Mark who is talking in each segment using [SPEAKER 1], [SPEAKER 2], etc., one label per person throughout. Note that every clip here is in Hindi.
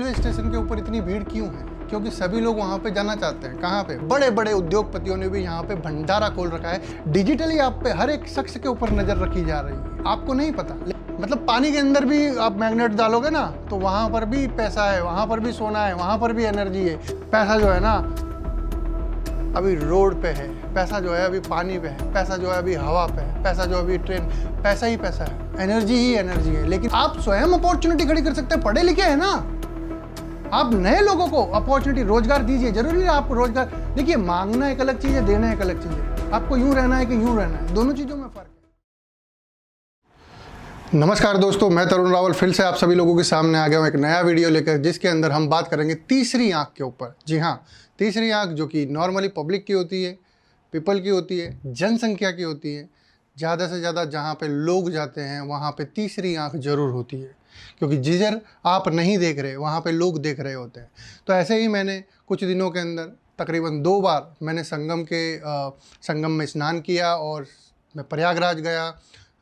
[SPEAKER 1] रेलवे स्टेशन के ऊपर इतनी भीड़ क्यों है? क्योंकि सभी लोग वहाँ पे जाना चाहते हैं। कहाँ पे? बड़े बड़े उद्योगपतियों ने भी यहाँ पे भंडारा खोल रखा है। डिजिटली आप पे हर एक शख्स के ऊपर नजर रखी जा रही है। आपको नहीं पता, मतलब पानी के अंदर भी आप मैग्नेट डालोगे ना तो वहाँ पर भी पैसा है, वहाँ पर भी सोना है, वहाँ पर भी एनर्जी है। पैसा जो है ना अभी रोड पे है, पैसा जो है अभी पानी पे है, पैसा जो है अभी हवा पे है, पैसा जो अभी ट्रेन, पैसा ही पैसा है, एनर्जी ही एनर्जी है। लेकिन आप स्वयं अपॉर्चुनिटी खड़ी कर सकते हैं, पढ़े लिखे हैं ना। आप नए लोगों को अपॉर्चुनिटी, रोजगार दीजिए। जरूरी है आपको रोजगार, देखिए मांगना एक अलग चीज है, देना एक अलग चीज है। आपको यूं रहना है कि यूं रहना है, दोनों चीजों में फर्क है। नमस्कार दोस्तों, मैं तरुण रावल फिर से आप सभी लोगों के सामने आ गया हूं एक नया वीडियो लेकर, जिसके अंदर हम बात करेंगे तीसरी आंख के ऊपर। जी हाँ, तीसरी आंख जो कि नॉर्मली पब्लिक की होती है, पीपल की होती है, जनसंख्या की होती है। ज़्यादा से ज़्यादा जहाँ पे लोग जाते हैं वहाँ पे तीसरी आंख जरूर होती है, क्योंकि जिधर आप नहीं देख रहे वहाँ पे लोग देख रहे होते हैं। तो ऐसे ही मैंने कुछ दिनों के अंदर तकरीबन 2 बार मैंने संगम में स्नान किया, और मैं प्रयागराज गया,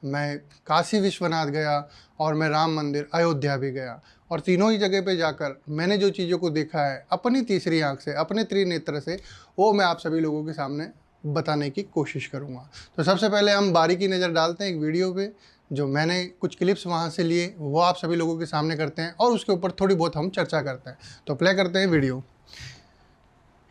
[SPEAKER 1] मैं काशी विश्वनाथ गया, और मैं राम मंदिर अयोध्या भी गया। और तीनों ही जगह पे जाकर मैंने जो चीज़ों को देखा है अपनी तीसरी आंख से, अपने त्रिनेत्र से, वो मैं आप सभी लोगों के सामने बताने की कोशिश करूँगा। तो सबसे पहले हम बारीकी नज़र डालते हैं एक वीडियो पे, जो मैंने कुछ क्लिप्स वहाँ से लिए, वो आप सभी लोगों के सामने करते हैं, और उसके ऊपर थोड़ी बहुत हम चर्चा करते हैं। तो प्ले करते हैं वीडियो।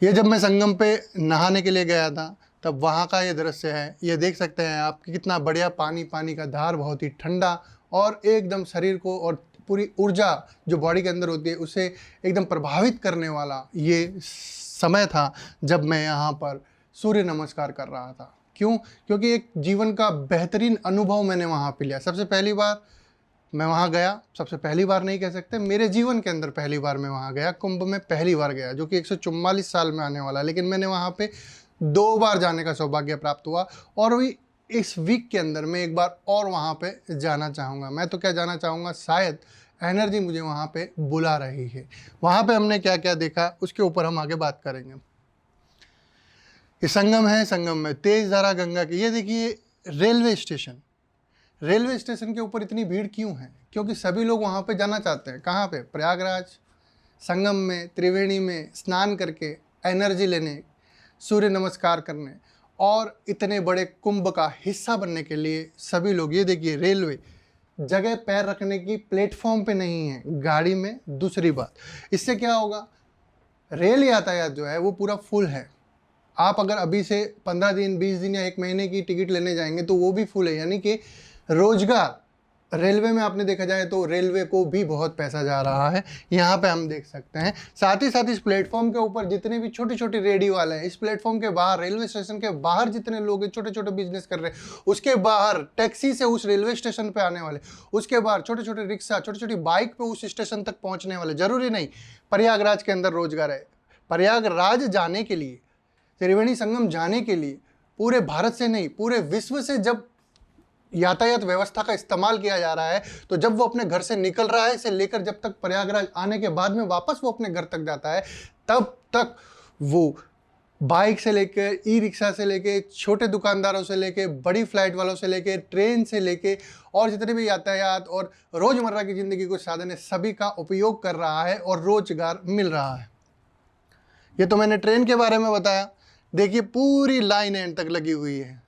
[SPEAKER 1] ये जब मैं संगम पे नहाने के लिए गया था तब वहाँ का ये दृश्य है। ये देख सकते हैं आप कि कितना बढ़िया पानी, पानी का धार बहुत ही ठंडा, और एकदम शरीर को और पूरी ऊर्जा जो बॉडी के अंदर होती है उसे एकदम प्रभावित करने वाला ये समय था जब मैं यहाँ पर सूर्य नमस्कार कर रहा था। क्यों? क्योंकि एक जीवन का बेहतरीन अनुभव मैंने वहाँ पे लिया। सबसे पहली बार मैं वहाँ गया, सबसे पहली बार नहीं कह सकते, मेरे जीवन के अंदर पहली बार मैं वहाँ गया। कुंभ में पहली बार गया, जो कि 144 साल में आने वाला, लेकिन मैंने वहाँ पे 2 बार जाने का सौभाग्य प्राप्त हुआ। और भी इस वीक के अंदर मैं एक बार और वहाँ पे जाना चाहूँगा। मैं तो क्या जाना चाहूँगा, शायद एनर्जी मुझे वहाँ पे बुला रही है। वहाँ पे हमने क्या क्या देखा उसके ऊपर हम आगे बात करेंगे। ये संगम है, संगम में तेज धारा गंगा की, ये देखिए रेलवे स्टेशन। रेलवे स्टेशन के ऊपर इतनी भीड़ क्यों है? क्योंकि सभी लोग वहाँ पे जाना चाहते हैं। कहाँ पे? प्रयागराज, संगम में, त्रिवेणी में स्नान करके एनर्जी लेने, सूर्य नमस्कार करने, और इतने बड़े कुंभ का हिस्सा बनने के लिए सभी लोग। ये देखिए रेलवे, जगह पैर रखने की प्लेटफॉर्म पे नहीं है, गाड़ी में। दूसरी बात, इससे क्या होगा, रेल यातायात जो है वो पूरा फुल है। आप अगर अभी से 15 दिन, 20 दिन या 1 महीने की टिकट लेने जाएंगे तो वो भी फुल है। यानी कि रोजगार रेलवे में आपने देखा जाए तो रेलवे को भी बहुत पैसा जा रहा है, यहाँ पे हम देख सकते हैं। साथ ही साथ इस प्लेटफॉर्म के ऊपर जितने भी छोटे छोटे रेडी वाले हैं, इस प्लेटफॉर्म के बाहर, रेलवे स्टेशन के बाहर जितने लोग छोटे छोटे बिजनेस कर रहे हैं, उसके बाहर टैक्सी से उस रेलवे स्टेशन पे आने वाले, उसके बाहर छोटे छोटे रिक्शा, छोटी छोटी बाइक पे उस स्टेशन तक पहुँचने वाले। जरूरी नहीं प्रयागराज के अंदर रोजगार है, प्रयागराज जाने के लिए, त्रिवेणी संगम जाने के लिए पूरे भारत से नहीं पूरे विश्व से जब यातायात व्यवस्था का इस्तेमाल किया जा रहा है, तो जब वो अपने घर से निकल रहा है से लेकर जब तक प्रयागराज आने के बाद में वापस वो अपने घर तक जाता है, तब तक वो बाइक से लेकर, ई रिक्शा से लेके, छोटे दुकानदारों से लेके, बड़ी फ्लाइट वालों से लेके, ट्रेन से लेके, और जितने भी यातायात और रोजमर्रा की जिंदगी को साधन है, सभी का उपयोग कर रहा है और रोजगार मिल रहा है। ये तो मैंने ट्रेन के बारे में बताया। देखिए पूरी लाइन एंड तक लगी हुई है,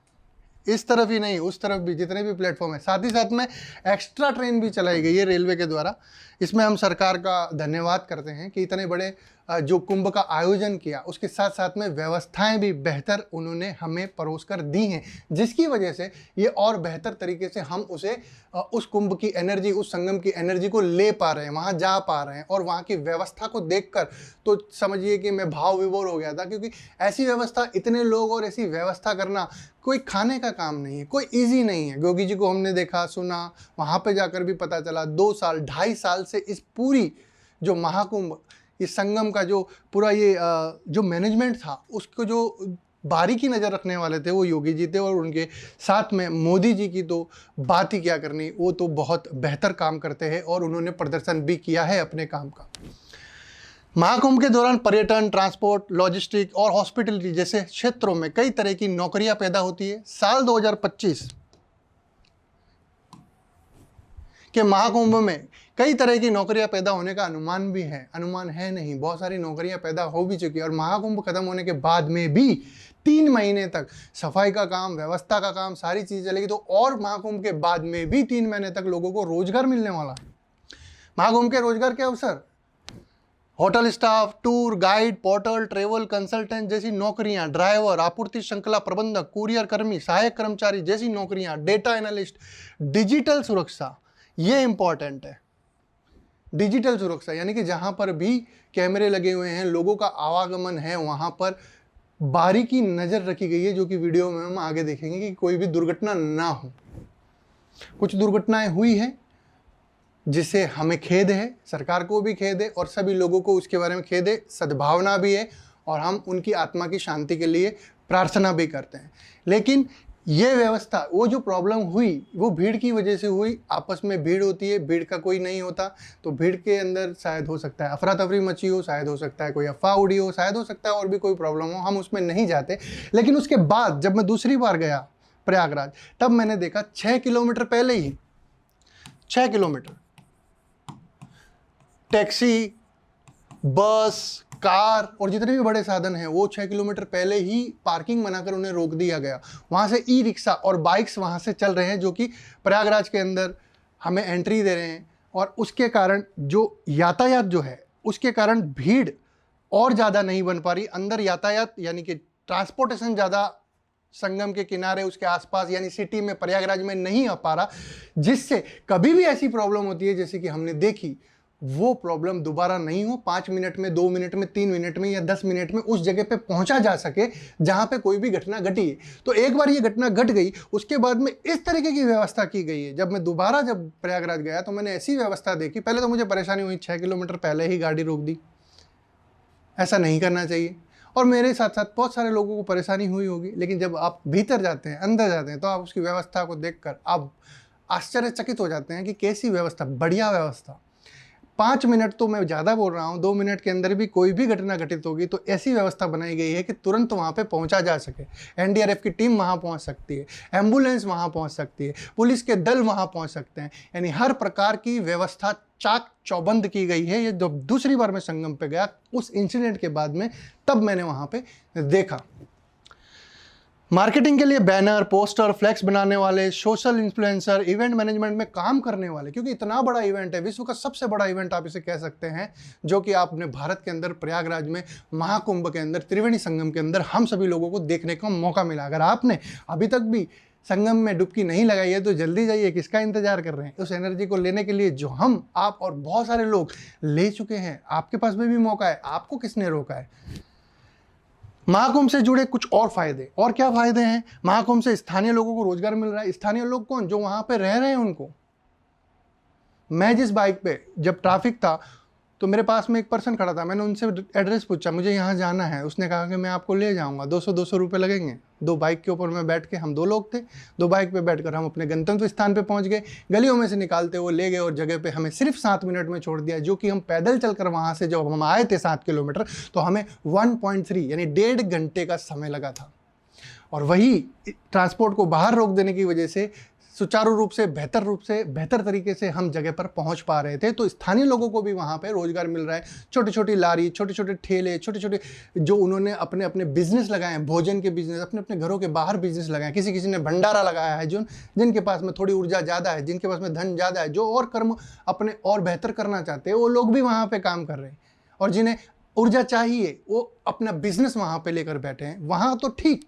[SPEAKER 1] इस तरफ ही नहीं उस तरफ भी, जितने भी प्लेटफॉर्म है। साथ ही साथ में एक्स्ट्रा ट्रेन भी चलाई गई है रेलवे के द्वारा। इसमें हम सरकार का धन्यवाद करते हैं कि इतने बड़े जो कुंभ का आयोजन किया, उसके साथ साथ में व्यवस्थाएं भी बेहतर उन्होंने हमें परोस कर दी हैं, जिसकी वजह से ये और बेहतर तरीके से हम उस कुंभ की एनर्जी, उस संगम की एनर्जी को ले पा रहे हैं, वहाँ जा पा रहे हैं। और वहाँ की व्यवस्था को देखकर तो समझिए कि मैं भाव विभोर हो गया था, क्योंकि ऐसी व्यवस्था, इतने लोग और ऐसी व्यवस्था करना कोई खाने का काम नहीं है, कोई ईजी नहीं है। योगी जी को हमने देखा, सुना, वहाँ पे जाकर भी पता चला 2 साल, 2.5 साल से इस पूरी जो महाकुंभ, इस संगम का जो पूरा ये जो मैनेजमेंट था, उसको जो बारीकी नज़र रखने वाले थे वो योगी जी थे, और उनके साथ में मोदी जी की तो बात ही क्या करनी, वो तो बहुत बेहतर काम करते हैं और उन्होंने प्रदर्शन भी किया है अपने काम का। महाकुंभ के दौरान पर्यटन, ट्रांसपोर्ट, लॉजिस्टिक और हॉस्पिटलिटी जैसे क्षेत्रों में कई तरह की नौकरियां पैदा होती है। साल 2025 के महाकुंभ में कई तरह की नौकरियां पैदा होने का अनुमान भी है, अनुमान है नहीं, बहुत सारी नौकरियां पैदा हो भी चुकी है। और महाकुंभ खत्म होने के बाद में भी 3 महीने तक सफाई का काम, व्यवस्था का काम, सारी चीज़ चलेगी। तो और महाकुंभ के बाद में भी 3 महीने तक लोगों को रोजगार मिलने वाला है। महाकुंभ के रोजगार के अवसर, hotel staff, tour guide, porter, travel consultant जैसी नौकरियां, ड्राइवर, आपूर्ति श्रृंखला प्रबंधक, कुरियर कर्मी, सहायक कर्मचारी जैसी नौकरियां, डेटा एनालिस्ट, डिजिटल सुरक्षा, ये इंपॉर्टेंट है। डिजिटल सुरक्षा यानी कि जहां पर भी कैमरे लगे हुए हैं, लोगों का आवागमन है, वहां पर बारीकी नजर रखी गई है, जो कि वीडियो में हम आगे देखेंगे कि कोई भी दुर्घटना ना हो। कुछ दुर्घटनाएं हुई हैं जिससे हमें खेद है, सरकार को भी खेद है और सभी लोगों को उसके बारे में खेद है, सद्भावना भी है और हम उनकी आत्मा की शांति के लिए प्रार्थना भी करते हैं। लेकिन ये व्यवस्था, वो जो प्रॉब्लम हुई वो भीड़ की वजह से हुई। आपस में भीड़ होती है, भीड़ का कोई नहीं होता, तो भीड़ के अंदर शायद हो सकता है अफरा तफरी मची हो, शायद हो सकता है कोई अफवाह उड़ी हो, शायद हो सकता है और भी कोई प्रॉब्लम हो, हम उसमें नहीं जाते। लेकिन उसके बाद जब मैं दूसरी बार गया प्रयागराज, तब मैंने देखा 6 किलोमीटर पहले ही 6 किलोमीटर टैक्सी, बस, कार और जितने भी बड़े साधन हैं वो 6 किलोमीटर पहले ही पार्किंग बनाकर उन्हें रोक दिया गया। वहाँ से ई रिक्शा और बाइक्स वहाँ से चल रहे हैं, जो कि प्रयागराज के अंदर हमें एंट्री दे रहे हैं। और उसके कारण जो यातायात जो है, उसके कारण भीड़ और ज़्यादा नहीं बन पा रही। अंदर यातायात यानी कि ट्रांसपोर्टेशन ज़्यादा संगम के किनारे, उसके आसपास यानी सिटी में, प्रयागराज में नहीं आ पा रहा, जिससे कभी भी ऐसी प्रॉब्लम होती है जैसे कि हमने देखी, वो प्रॉब्लम दोबारा नहीं हो। 5 मिनट में, 2 मिनट में, 3 मिनट में या 10 मिनट में उस जगह पे पहुंचा जा सके जहां पे कोई भी घटना घटी है। तो एक बार ये घटना घट गई, उसके बाद में इस तरीके की व्यवस्था की गई है। जब मैं दोबारा जब प्रयागराज गया तो मैंने ऐसी व्यवस्था देखी। पहले तो मुझे परेशानी हुई, 6 किलोमीटर पहले ही गाड़ी रोक दी, ऐसा नहीं करना चाहिए। और मेरे साथ साथ बहुत सारे लोगों को परेशानी हुई होगी। लेकिन जब आप भीतर जाते हैं, अंदर जाते हैं, तो आप उसकी व्यवस्था को देखकर आप आश्चर्यचकित हो जाते हैं कि कैसी व्यवस्था, बढ़िया व्यवस्था। 5 मिनट तो मैं ज़्यादा बोल रहा हूँ, 2 मिनट के अंदर भी कोई भी घटना घटित होगी तो ऐसी व्यवस्था बनाई गई है कि तुरंत वहाँ पे पहुँचा जा सके। एनडीआरएफ की टीम वहाँ पहुँच सकती है, एम्बुलेंस वहाँ पहुँच सकती है, पुलिस के दल वहाँ पहुँच सकते हैं। यानी हर प्रकार की व्यवस्था चाक चौबंद की गई है। ये जब दूसरी बार मैं संगम पे गया उस इंसिडेंट के बाद में, तब मैंने वहाँ पे देखा। मार्केटिंग के लिए बैनर, पोस्टर, फ्लैक्स बनाने वाले, सोशल इन्फ्लुएंसर, इवेंट मैनेजमेंट में काम करने वाले, क्योंकि इतना बड़ा इवेंट है, विश्व का सबसे बड़ा इवेंट आप इसे कह सकते हैं, जो कि आपने भारत के अंदर प्रयागराज में महाकुंभ के अंदर, त्रिवेणी संगम के अंदर हम सभी लोगों को देखने का मौका मिला। अगर आपने अभी तक भी संगम में डुबकी नहीं लगाई है तो जल्दी जाइए, किसका इंतजार कर रहे हैं? उस एनर्जी को लेने के लिए जो हम, आप और बहुत सारे लोग ले चुके हैं। आपके पास में भी मौका है, आपको किसने रोका है? महाकुंभ से जुड़े कुछ और फायदे, और क्या फायदे हैं? महाकुंभ से स्थानीय लोगों को रोजगार मिल रहा है। स्थानीय लोग कौन? जो वहां पे रह रहे हैं उनको। मैं जिस बाइक पे, जब ट्रैफिक था तो मेरे पास में एक पर्सन खड़ा था, मैंने उनसे एड्रेस पूछा, मुझे यहाँ जाना है। उसने कहा कि मैं आपको ले जाऊँगा, 200 रुपये लगेंगे। 2 बाइक के ऊपर में बैठ के, हम 2 लोग थे, 2 बाइक पे बैठकर हम अपने गंतव्य स्थान पे पहुँच गए। गलियों में से निकालते वो ले गए और जगह पे हमें सिर्फ 7 मिनट में छोड़ दिया, जो कि हम पैदल चलकर वहाँ से जब हम आए थे 7 किलोमीटर, तो हमें 1.3 यानी 1.5 घंटे का समय लगा था। और वही ट्रांसपोर्ट को बाहर रोक देने की वजह से सुचारू रूप से, बेहतर तरीके से हम जगह पर पहुंच पा रहे थे। तो स्थानीय लोगों को भी वहां पे रोजगार मिल रहा है। छोटी छोटी लारी, छोटे छोटे ठेले, छोटे छोटे जो उन्होंने अपने अपने बिजनेस लगाए हैं, भोजन के बिजनेस, अपने अपने घरों के बाहर बिजनेस लगाए हैं। किसी किसी ने भंडारा लगाया है, जिनके पास में थोड़ी ऊर्जा ज़्यादा है, जिनके पास में धन ज़्यादा है, जो और कर्म अपने और बेहतर करना चाहते हैं, वो लोग भी वहाँ पर काम कर रहे हैं। और जिन्हें ऊर्जा चाहिए वो अपना बिजनेस वहाँ पर लेकर बैठे हैं। वहाँ तो ठीक,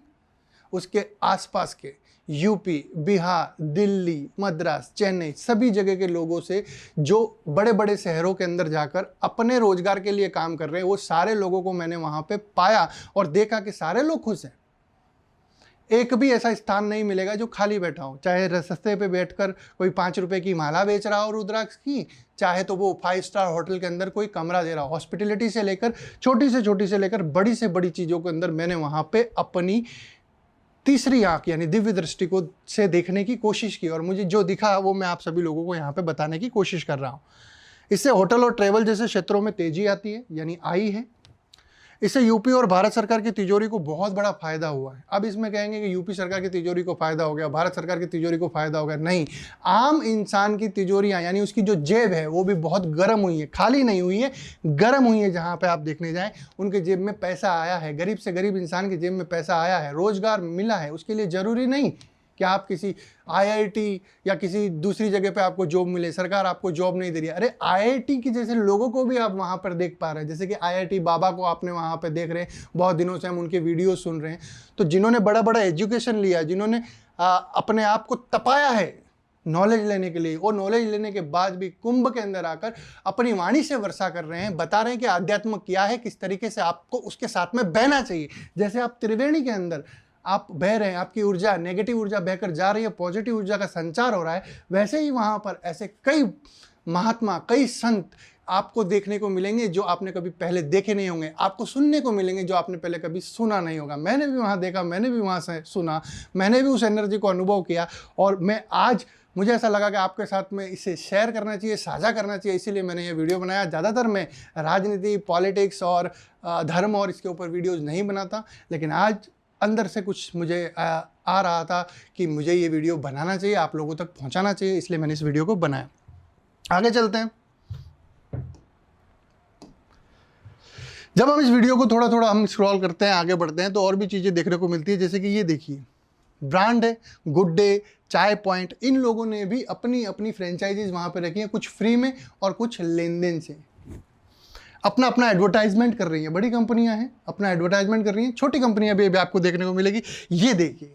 [SPEAKER 1] उसके आसपास के यूपी, बिहार, दिल्ली, मद्रास, चेन्नई, सभी जगह के लोगों से जो बड़े बड़े शहरों के अंदर जाकर अपने रोजगार के लिए काम कर रहे हैं, वो सारे लोगों को मैंने वहाँ पे पाया और देखा कि सारे लोग खुश हैं। एक भी ऐसा स्थान नहीं मिलेगा जो खाली बैठा हो, चाहे रास्ते पे बैठकर कोई 5 रुपए की माला बेच रहा हो रुद्राक्ष की, चाहे तो वो 5 स्टार होटल के अंदर कोई कमरा दे रहा हो। हॉस्पिटलिटी से लेकर, छोटी से लेकर बड़ी से बड़ी चीज़ों के अंदर मैंने वहाँ पे अपनी तीसरी आंख यानी दिव्य दृष्टि को से देखने की कोशिश की, और मुझे जो दिखा वो मैं आप सभी लोगों को यहाँ पे बताने की कोशिश कर रहा हूँ। इससे होटल और ट्रैवल जैसे क्षेत्रों में तेजी आती है, यानी आई है। इससे यूपी और भारत सरकार की तिजोरी को बहुत बड़ा फायदा हुआ है। अब इसमें कहेंगे कि यूपी सरकार की तिजोरी को फायदा हो गया, भारत सरकार की तिजोरी को फायदा हो गया, नहीं, आम इंसान की तिजोरियां यानी उसकी जो जेब है वो भी बहुत गर्म हुई है, खाली नहीं हुई है, गर्म हुई है। जहां पे आप देखने जाएं उनके जेब में पैसा आया है, गरीब से गरीब इंसान की जेब में पैसा आया है, रोजगार मिला है। उसके लिए जरूरी नहीं कि आप किसी आईआईटी या किसी दूसरी जगह पे आपको जॉब मिले, सरकार आपको जॉब नहीं दे रही है। अरे आईआईटी के जैसे लोगों को भी आप वहाँ पर देख पा रहे हैं, जैसे कि आईआईटी बाबा को आपने वहाँ पे देख रहे हैं, बहुत दिनों से हम उनके वीडियो सुन रहे हैं। तो जिन्होंने बड़ा बड़ा एजुकेशन लिया, जिन्होंने अपने आप को तपाया है नॉलेज लेने के लिए, वो नॉलेज लेने के बाद भी कुंभ के अंदर आकर अपनी वाणी से वर्षा कर रहे हैं, बता रहे हैं कि आध्यात्म क्या है, किस तरीके से आपको उसके साथ में बहना चाहिए। जैसे आप त्रिवेणी के अंदर आप बह रहे हैं, आपकी ऊर्जा नेगेटिव ऊर्जा बहकर जा रही है, पॉजिटिव ऊर्जा का संचार हो रहा है, वैसे ही वहाँ पर ऐसे कई महात्मा, कई संत आपको देखने को मिलेंगे जो आपने कभी पहले देखे नहीं होंगे, आपको सुनने को मिलेंगे जो आपने पहले कभी सुना नहीं होगा। मैंने भी वहाँ देखा, मैंने भी वहाँ से सुना, मैंने भी उस एनर्जी को अनुभव किया, और मैं आज मुझे ऐसा लगा कि आपके साथ में इसे शेयर करना चाहिए, साझा करना चाहिए, इसीलिए मैंने ये वीडियो बनाया। ज़्यादातर मैं राजनीति, पॉलिटिक्स और धर्म और इसके ऊपर वीडियोज़ नहीं बनाता, लेकिन आज अंदर से कुछ मुझे आ रहा था कि मुझे ये वीडियो बनाना चाहिए, आप लोगों तक पहुंचाना चाहिए, इसलिए मैंने इस वीडियो को बनाया। आगे चलते हैं। जब हम इस वीडियो को थोड़ा थोड़ा हम स्क्रॉल करते हैं, आगे बढ़ते हैं, तो और भी चीज़ें देखने को मिलती है। जैसे कि ये देखिए, ब्रांड है गुड डे, चाय पॉइंट, इन लोगों ने भी अपनी अपनी फ्रेंचाइजीज वहाँ पे रखी हैं, कुछ फ्री में और कुछ लेन देन से। अपना अपना एडवर्टाइजमेंट कर रही हैं, बड़ी कंपनियां हैं अपना एडवर्टाइजमेंट कर रही हैं, छोटी कंपनियां भी अभी आपको देखने को मिलेगी। ये देखिए,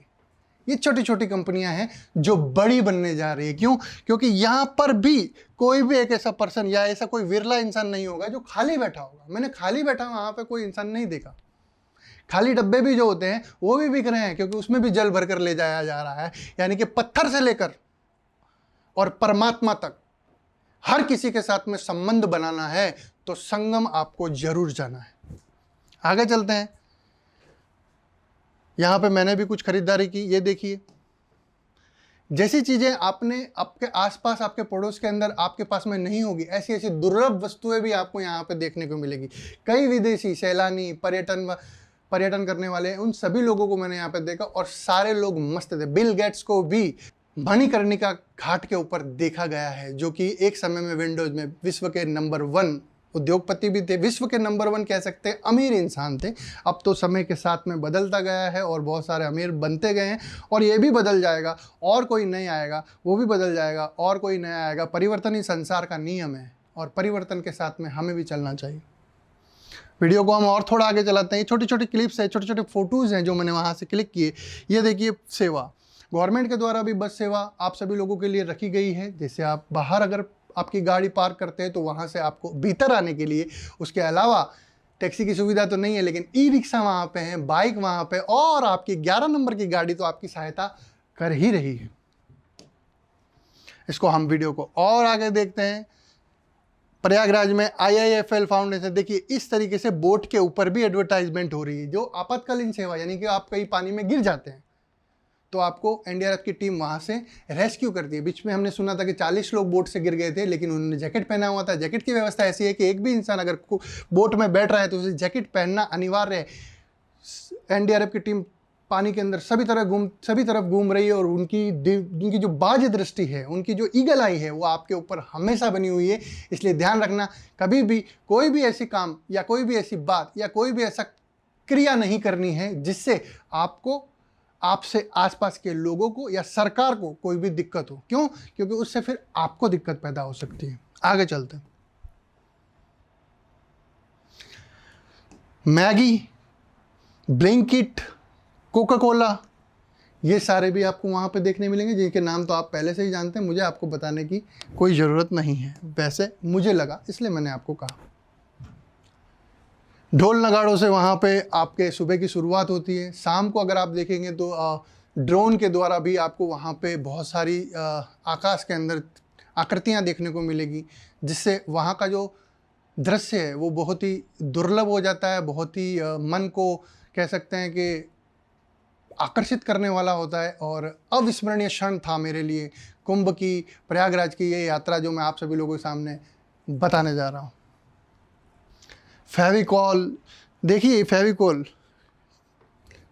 [SPEAKER 1] ये छोटी छोटी कंपनियां हैं जो बड़ी बनने जा रही है। क्यों? क्योंकि यहाँ पर भी कोई भी एक ऐसा पर्सन या ऐसा कोई विरला इंसान नहीं होगा जो खाली बैठा होगा। मैंने खाली बैठा वहाँ पे कोई इंसान नहीं देखा। खाली डब्बे भी जो होते हैं वो भी बिक रहे हैं, क्योंकि उसमें भी जल भरकर ले जाया जा रहा है। यानी कि पत्थर से लेकर और परमात्मा तक हर किसी के साथ में संबंध बनाना है तो संगम आपको जरूर जाना है। आगे चलते हैं। यहां पे मैंने भी कुछ खरीदारी की। ये देखिए, जैसी चीजें आपने आपके आसपास, आपके पड़ोस के अंदर आपके पास में नहीं होगी, ऐसी ऐसी दुर्लभ वस्तुएं भी आपको यहाँ पे देखने को मिलेगी। कई विदेशी सैलानी, पर्यटन करने वाले, उन सभी लोगों को मैंने यहाँ पे देखा और सारे लोग मस्त थे। बिल गेट्स को भी मणिकर्णिका घाट के ऊपर देखा गया है, जो कि एक समय में विंडोज में विश्व के नंबर 1 उद्योगपति भी थे, विश्व के नंबर 1 कह सकते हैं, अमीर इंसान थे। अब तो समय के साथ में बदलता गया है और बहुत सारे अमीर बनते गए हैं, और ये भी बदल जाएगा, और कोई नया आएगा, वो भी बदल जाएगा, और कोई नया आएगा। परिवर्तन ही संसार का नियम है और परिवर्तन के साथ में हमें भी चलना चाहिए। वीडियो को हम और थोड़ा आगे चलाते हैं। ये छोटी छोटी क्लिप्स है, छोटे छोटे फोटोज़ हैं जो मैंने वहाँ से क्लिक किए। ये देखिए, सेवा गवर्नमेंट के द्वारा भी बस सेवा आप सभी लोगों के लिए रखी गई है। जैसे आप बाहर अगर आपकी गाड़ी पार्क करते हैं तो वहाँ से आपको भीतर आने के लिए, उसके अलावा टैक्सी की सुविधा तो नहीं है, लेकिन ई रिक्शा वहाँ पे है, बाइक वहाँ पे, और आपकी 11 नंबर की गाड़ी तो आपकी सहायता कर ही रही है। इसको हम वीडियो को और आगे देखते हैं। प्रयागराज में IIFL फाउंडेशन, देखिए इस तरीके से बोट के ऊपर भी एडवर्टाइजमेंट हो रही है, जो आपातकालीन सेवा, यानी कि आप कहीं पानी में गिर जाते हैं तो आपको NDRF की टीम वहाँ से रेस्क्यू करती है। बीच में हमने सुना था कि 40 लोग बोट से गिर गए थे, लेकिन उन्होंने जैकेट पहना हुआ था। जैकेट की व्यवस्था ऐसी है कि एक भी इंसान अगर बोट में बैठ रहा है तो उसे जैकेट पहनना अनिवार्य है। NDRF की टीम पानी के अंदर सभी तरफ घूम रही है, और उनकी जो बाज दृष्टि है, उनकी जो ईगल आई है, वो आपके ऊपर हमेशा बनी हुई है। इसलिए ध्यान रखना, कभी भी कोई भी ऐसी काम या कोई भी ऐसी बात या कोई भी ऐसा क्रिया नहीं करनी है जिससे आपको, आपसे आसपास के लोगों को या सरकार को कोई भी दिक्कत हो। क्यों? क्योंकि उससे फिर आपको दिक्कत पैदा हो सकती है। आगे चलते हैं। मैगी, ब्लिंकिट, कोका कोला, ये सारे भी आपको वहाँ पे देखने मिलेंगे, जिनके नाम तो आप पहले से ही जानते हैं, मुझे आपको बताने की कोई ज़रूरत नहीं है। वैसे मुझे लगा, इसलिए मैंने आपको कहा। ढोल नगाड़ों से वहाँ पे आपके सुबह की शुरुआत होती है। शाम को अगर आप देखेंगे तो ड्रोन के द्वारा भी आपको वहाँ पे बहुत सारी आकाश के अंदर आकृतियाँ देखने को मिलेगी, जिससे वहाँ का जो दृश्य है वो बहुत ही दुर्लभ हो जाता है, बहुत ही मन को कह सकते हैं कि आकर्षित करने वाला होता है। और अविस्मरणीय क्षण था मेरे लिए कुंभ की, प्रयागराज की ये यात्रा जो मैं आप सभी लोगों के सामने बताने जा रहा हूँ। फेविकॉल, देखिए फेविकोल,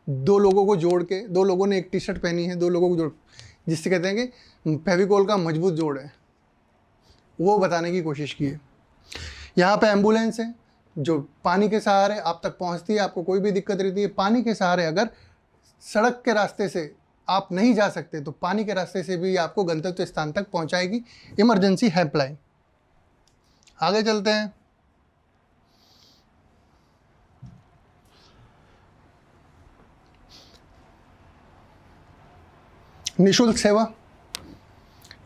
[SPEAKER 1] दो लोगों को जोड़ के, दो लोगों ने एक टी शर्ट पहनी है, दो लोगों को जोड़, जिससे कहते हैं कि फेविकोल का मजबूत जोड़ है, वो बताने की कोशिश की है। यहाँ पे एम्बुलेंस है जो पानी के सहारे आप तक पहुँचती है, आपको कोई भी दिक्कत रहती है पानी के सहारे, अगर सड़क के रास्ते से आप नहीं जा सकते तो पानी के रास्ते से भी आपको गंतव्य स्थान तक पहुँचाएगी। Emergency helpline. आगे चलते हैं। निःशुल्क सेवा,